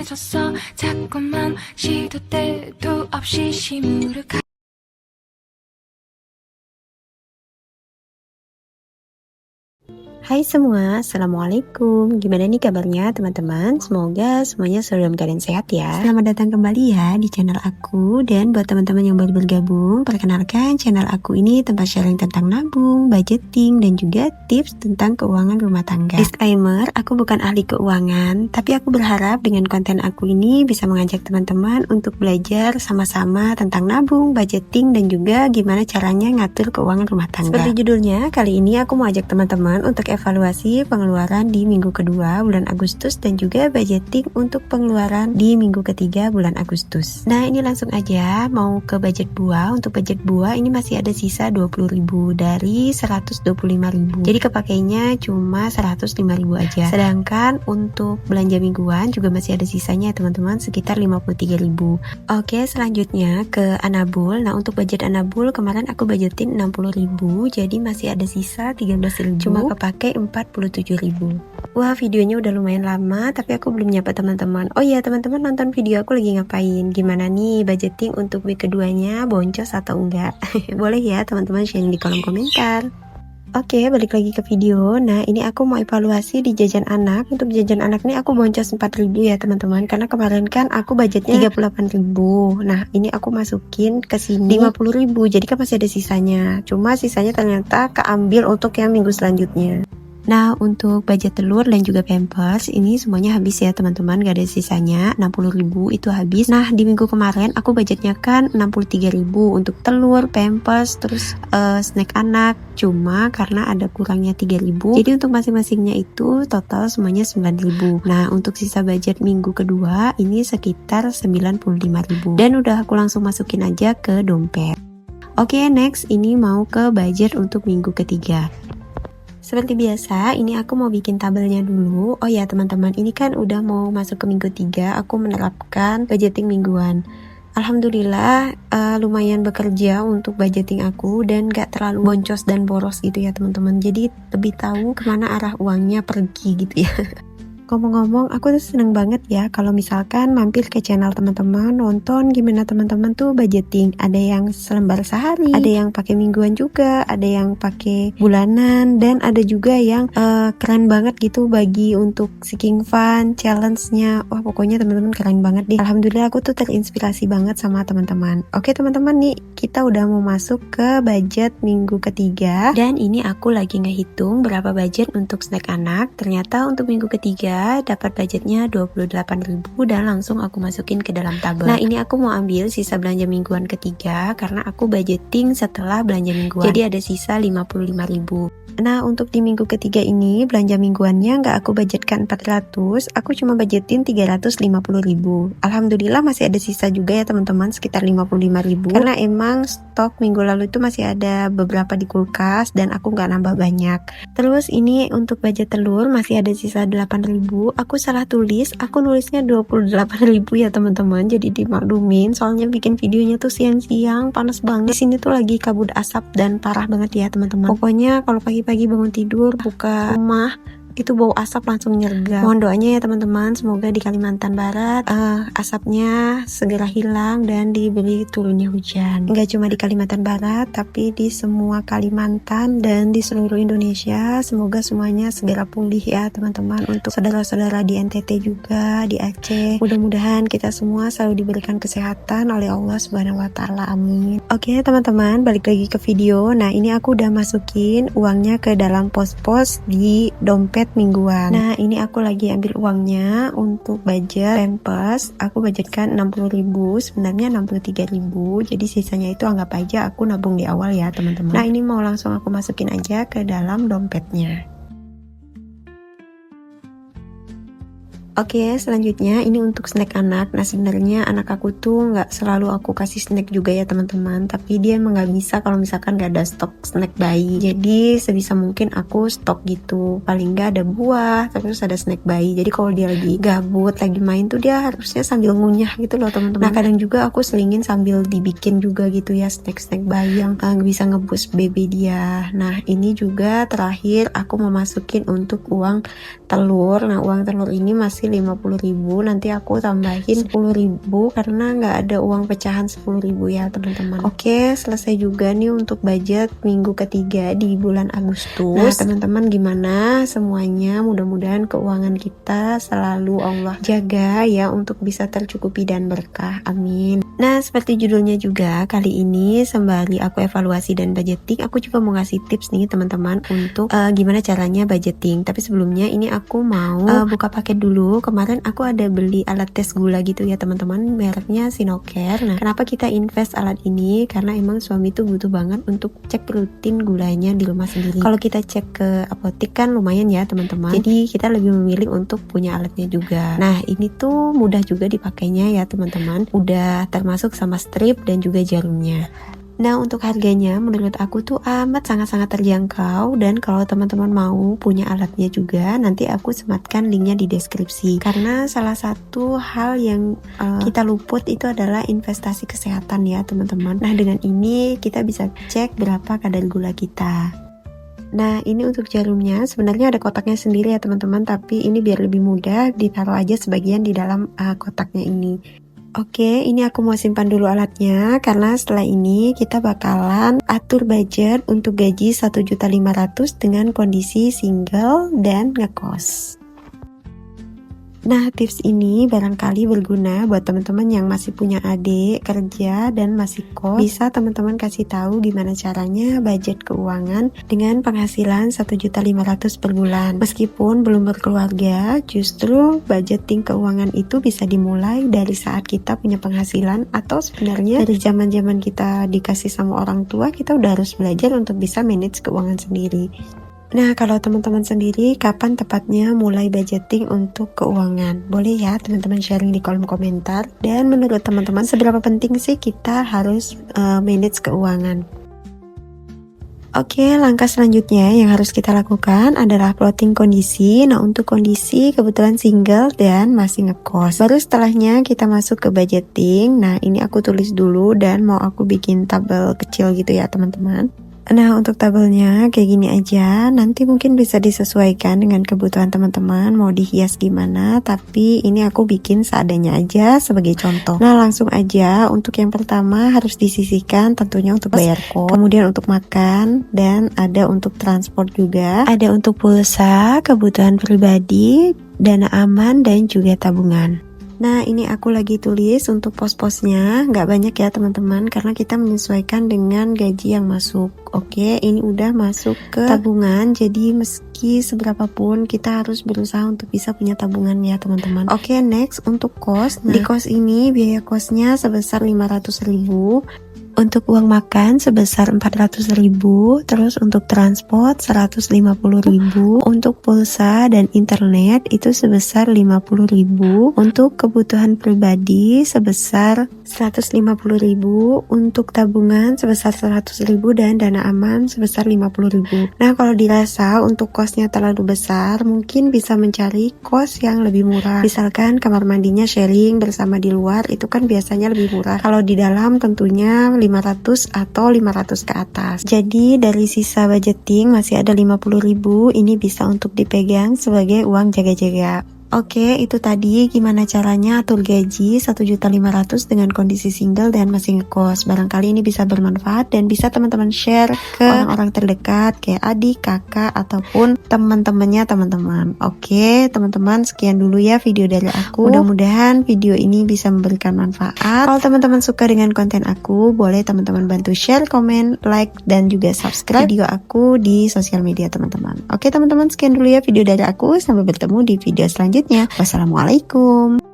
멈췄어 자꾸만 시도 때도 없이 시무룩 Hai semua, Assalamualaikum. Gimana nih kabarnya teman-teman? Semoga semuanya selalu dalam keadaan sehat ya. Selamat datang kembali ya di channel aku. Dan buat teman-teman yang baru bergabung, perkenalkan channel aku ini tempat sharing tentang nabung, budgeting, dan juga tips tentang keuangan rumah tangga. Disclaimer, aku bukan ahli keuangan, tapi aku berharap dengan konten aku ini bisa mengajak teman-teman untuk belajar sama-sama tentang nabung, budgeting, dan juga gimana caranya ngatur keuangan rumah tangga. Seperti judulnya, kali ini aku mau ajak teman-teman untuk evaluasi pengeluaran di minggu kedua bulan Agustus dan juga budgeting untuk pengeluaran di minggu ketiga bulan Agustus. Nah, ini langsung aja mau ke budget buah. Untuk budget buah ini masih ada sisa 20.000 dari 125.000. Jadi kepakainya cuma 105.000 aja. Sedangkan untuk belanja mingguan juga masih ada sisanya ya teman-teman, sekitar 53.000. Oke, selanjutnya ke Anabul. Nah, untuk budget Anabul kemarin aku budgetin 60.000, jadi masih ada sisa 13.000. Cuma kepake 47.000. Wah, videonya udah lumayan lama tapi aku belum nyapa teman-teman. Oh iya, teman-teman nonton video aku lagi ngapain? Gimana nih budgeting untuk week keduanya, boncos atau enggak? Boleh ya teman-teman sharing di kolom komentar. Oke, balik lagi ke video. Nah, ini aku mau evaluasi di jajan anak. Untuk jajan anak nih aku boncos 4.000 ya teman-teman, karena kemarin kan aku budgetnya 38.000. Nah, ini aku masukin ke sini 50.000, jadi kan masih ada sisanya. Cuma sisanya ternyata keambil untuk yang minggu selanjutnya. Nah, untuk budget telur dan juga pampers ini semuanya habis ya teman-teman, gak ada sisanya. 60.000 itu habis. Nah, di minggu kemarin aku budgetnya kan 63.000 untuk telur, pampers, terus snack anak. Cuma karena ada kurangnya 3.000, jadi untuk masing-masingnya itu total semuanya 9.000. Nah, untuk sisa budget minggu kedua ini sekitar 95.000. Dan udah aku langsung masukin aja ke dompet. Oke, next ini mau ke budget untuk minggu ketiga. Seperti biasa, ini aku mau bikin tabelnya dulu. Oh ya teman-teman, ini kan udah mau masuk ke minggu 3, aku menerapkan budgeting mingguan. Alhamdulillah lumayan bekerja untuk budgeting aku dan gak terlalu boncos dan boros gitu ya teman-teman. Jadi lebih tahu kemana arah uangnya pergi gitu ya. Ngomong-ngomong, aku tuh seneng banget ya kalau misalkan mampir ke channel teman-teman, nonton gimana teman-teman tuh budgeting. Ada yang selembar sehari, ada yang pakai mingguan juga, ada yang pakai bulanan, dan ada juga yang keren banget gitu bagi untuk seeking fun, challenge-nya. Wah, pokoknya teman-teman keren banget deh. Alhamdulillah aku tuh terinspirasi banget sama teman-teman. Oke teman-teman, nih kita udah mau masuk ke budget minggu ketiga, dan ini aku lagi ngehitung berapa budget untuk snack anak. Ternyata untuk minggu ketiga dapat budgetnya 28.000 dan langsung aku masukin ke dalam tabel. Nah, ini aku mau ambil sisa belanja mingguan ketiga karena aku budgeting setelah belanja mingguan. Jadi ada sisa 55.000. Nah, untuk di minggu ketiga ini belanja mingguannya nggak aku budgetkan 400, aku cuma budgetin 350.000. Alhamdulillah masih ada sisa juga ya teman-teman, sekitar 55.000. Karena emang stok minggu lalu itu masih ada beberapa di kulkas dan aku nggak nambah banyak. Terus ini untuk budget telur masih ada sisa 8.000. Aku salah tulis, aku nulisnya 28.000 ya teman-teman. Jadi dimaklumin, soalnya bikin videonya tuh siang-siang, panas banget. Di sini tuh lagi kabut asap dan parah banget ya teman-teman. Pokoknya kalau pagi-pagi bangun tidur buka rumah itu bau asap langsung nyergap. Mohon doanya ya teman-teman, semoga di Kalimantan Barat asapnya segera hilang dan diberi turunnya hujan. Nggak cuma di Kalimantan Barat, tapi di semua Kalimantan dan di seluruh Indonesia. Semoga semuanya segera pulih ya teman-teman. Untuk saudara-saudara di NTT juga, di Aceh, mudah-mudahan kita semua selalu diberikan kesehatan oleh Allah Subhanahu wa Ta'ala. Amin. Oke teman-teman, balik lagi ke video. Nah, ini aku udah masukin uangnya ke dalam pos-pos di dompet mingguan. Nah, ini aku lagi ambil uangnya untuk budget pampers. Aku budgetkan 60.000, sebenarnya 63.000. Jadi sisanya itu anggap aja aku nabung di awal ya teman-teman. Nah, ini mau langsung aku masukin aja ke dalam dompetnya. Oke, selanjutnya ini untuk snack anak. Nah, sebenarnya anak aku tuh nggak selalu aku kasih snack juga ya teman-teman, tapi dia emang nggak bisa kalau misalkan nggak ada stok snack bayi. Jadi sebisa mungkin aku stok gitu, paling nggak ada buah, terus ada snack bayi. Jadi kalau dia lagi gabut, lagi main tuh dia harusnya sambil ngunyah gitu loh teman-teman. Nah, kadang juga aku selingin sambil dibikin juga gitu ya snack-snack bayi yang bisa ngeboost baby dia. Nah, ini juga terakhir aku mau masukin untuk uang telur. Nah, uang telur ini masih 50.000, nanti aku tambahin 10.000 karena nggak ada uang pecahan 10.000 ya teman-teman. Oke, selesai juga nih untuk budget minggu ketiga di bulan Agustus. Nah teman-teman, gimana semuanya? Mudah-mudahan keuangan kita selalu Allah jaga ya untuk bisa tercukupi dan berkah, amin. Nah seperti judulnya juga, kali ini sembari aku evaluasi dan budgeting, aku juga mau ngasih tips nih teman-teman untuk gimana caranya budgeting. Tapi sebelumnya ini aku mau buka paket dulu. Kemarin aku ada beli alat tes gula gitu ya teman-teman, mereknya Sinocare. Nah kenapa kita invest alat ini? Karena emang suami tuh butuh banget untuk cek rutin gulanya di rumah sendiri. Kalau kita cek ke apotek kan lumayan ya teman-teman, jadi kita lebih memilih untuk punya alatnya juga. Nah ini tuh mudah juga dipakainya ya teman-teman, udah termasuk sama strip dan juga jarumnya. Nah untuk harganya menurut aku tuh amat sangat-sangat terjangkau, dan kalau teman-teman mau punya alatnya juga nanti aku sematkan linknya di deskripsi. Karena salah satu hal yang kita luput itu adalah investasi kesehatan ya teman-teman. Nah dengan ini kita bisa cek berapa kadar gula kita. Nah ini untuk jarumnya sebenarnya ada kotaknya sendiri ya teman-teman, tapi ini biar lebih mudah ditaruh aja sebagian di dalam kotaknya ini. Oke, ini aku mau simpan dulu alatnya karena setelah ini kita bakalan atur budget untuk gaji 1.500.000 dengan kondisi single dan ngekos. Nah tips ini barangkali berguna buat teman-teman yang masih punya adik kerja dan masih kos. Bisa teman-teman kasih tahu gimana caranya budget keuangan dengan penghasilan 1.500.000 per bulan. Meskipun belum berkeluarga, justru budgeting keuangan itu bisa dimulai dari saat kita punya penghasilan, atau sebenarnya dari zaman-zaman kita dikasih sama orang tua, kita udah harus belajar untuk bisa manage keuangan sendiri. Nah kalau teman-teman sendiri kapan tepatnya mulai budgeting untuk keuangan? Boleh ya teman-teman sharing di kolom komentar. Dan menurut teman-teman seberapa penting sih kita harus manage keuangan? Oke, langkah selanjutnya yang harus kita lakukan adalah plotting kondisi. Nah untuk kondisi kebetulan single dan masih ngekos. Baru setelahnya kita masuk ke budgeting. Nah ini aku tulis dulu dan mau aku bikin tabel kecil gitu ya teman-teman. Nah untuk tabelnya kayak gini aja, nanti mungkin bisa disesuaikan dengan kebutuhan teman-teman mau dihias gimana, tapi ini aku bikin seadanya aja sebagai contoh. Nah langsung aja, untuk yang pertama harus disisihkan tentunya untuk bayar kos, kemudian untuk makan, dan ada untuk transport juga, ada untuk pulsa, kebutuhan pribadi, dana aman, dan juga tabungan. Nah ini aku lagi tulis untuk pos-posnya, nggak banyak ya teman-teman karena kita menyesuaikan dengan gaji yang masuk. Oke, ini udah masuk ke tabungan, jadi meski seberapapun kita harus berusaha untuk bisa punya tabungan ya teman-teman. Oke, next untuk kos. Nah, di kos ini biaya kosnya sebesar 500.000. Untuk uang makan sebesar 400.000, terus untuk transport 150.000, untuk pulsa dan internet itu sebesar 50.000, untuk kebutuhan pribadi sebesar 150.000, untuk tabungan sebesar 100.000, dan dana aman sebesar 50.000. Nah kalau dirasa untuk kosnya terlalu besar, mungkin bisa mencari kos yang lebih murah. Misalkan kamar mandinya sharing bersama di luar, itu kan biasanya lebih murah. Kalau di dalam tentunya 500 atau 500 ke atas. Jadi dari sisa budgeting masih ada 50.000, ini bisa untuk dipegang sebagai uang jaga-jaga. Oke, itu tadi gimana caranya atur gaji 1.500.000 dengan kondisi single dan masih ngekos. Barangkali ini bisa bermanfaat dan bisa teman-teman share ke orang-orang terdekat kayak adik, kakak, ataupun teman-temannya teman-teman. Oke, teman-teman sekian dulu ya video dari aku. Mudah-mudahan video ini bisa memberikan manfaat. Kalau teman-teman suka dengan konten aku, boleh teman-teman bantu share, komen, like, dan juga subscribe video aku di sosial media teman-teman. Oke teman-teman, sekian dulu ya video dari aku. Sampai bertemu di video selanjutnya. Wassalamualaikum.